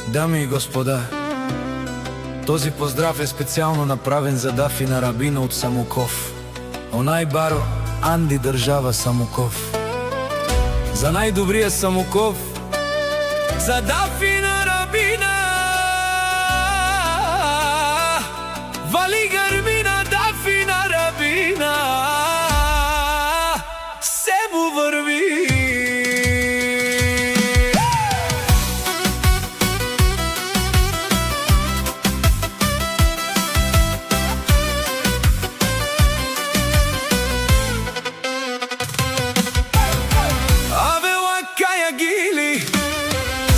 Дами и господа, този поздрав е специално направен за Дафина Рабина от Самоков, онај баро Анди држава Самоков. За најдобрија Самоков, за Дафина Рабина, вали грмина Дафина Рабина, се му върви.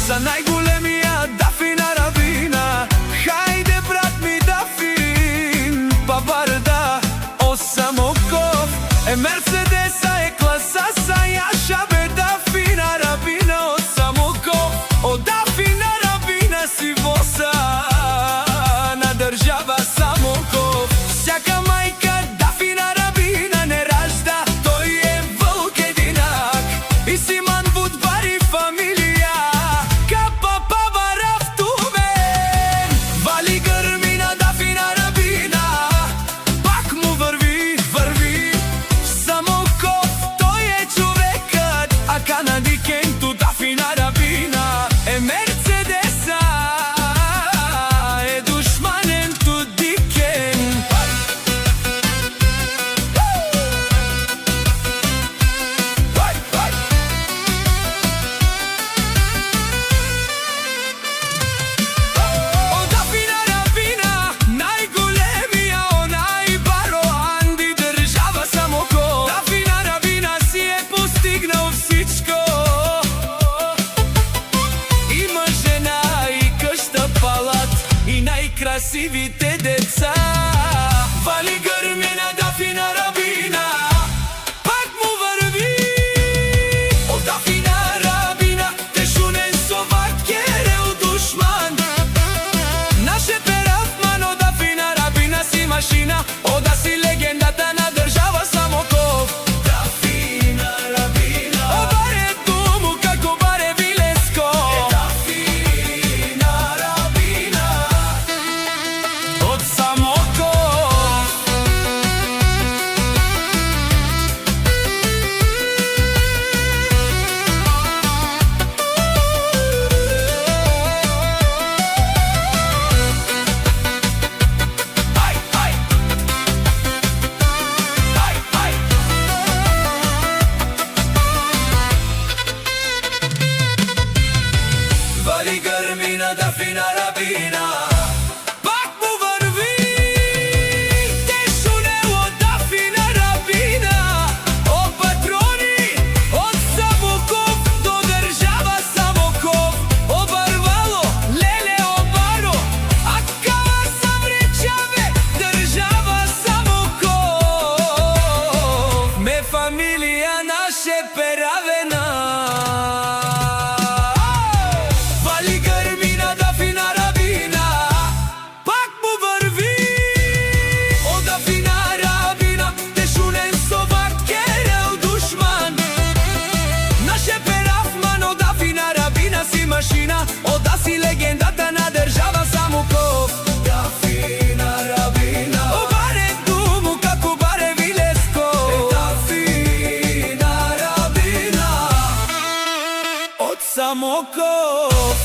За најголемија Дафина Рабина, хајде брат ми Дафин, па бар да о Самоков, е Мерцедеса е класа са јаша бе Дафина Рабина о Самоков, о Дафина Рабина си воса на држава Самоков. Сяка мајка Дафина Рабина не ражда, тој е вълк единак и си манвуд бари фамилија. Красивите деца, вали грмина Дафина Рабина, пак му върви. О Дафина Рабина, тешунен со вакерел душман, наше перавман. О Дафина Рабина си машина, о да си легендата на држава Самоков. Дафина Рабина, о баре дому како баре Вилеско. Дафина Рабина од Самоков. Вали грмина Дафина Рабина, пак му върви. Тешунело Дафина Рабина, о патрони од Самоков до држава Самоков. О барвало, леле о баро, а кава савречаве држава Самоков. Ме фамилија наше перавена. Машина, о да си легендата на држава Самоков. Дафина Рабина, о баре дому како баре Вилеско. Дафина Рабина од Самоков.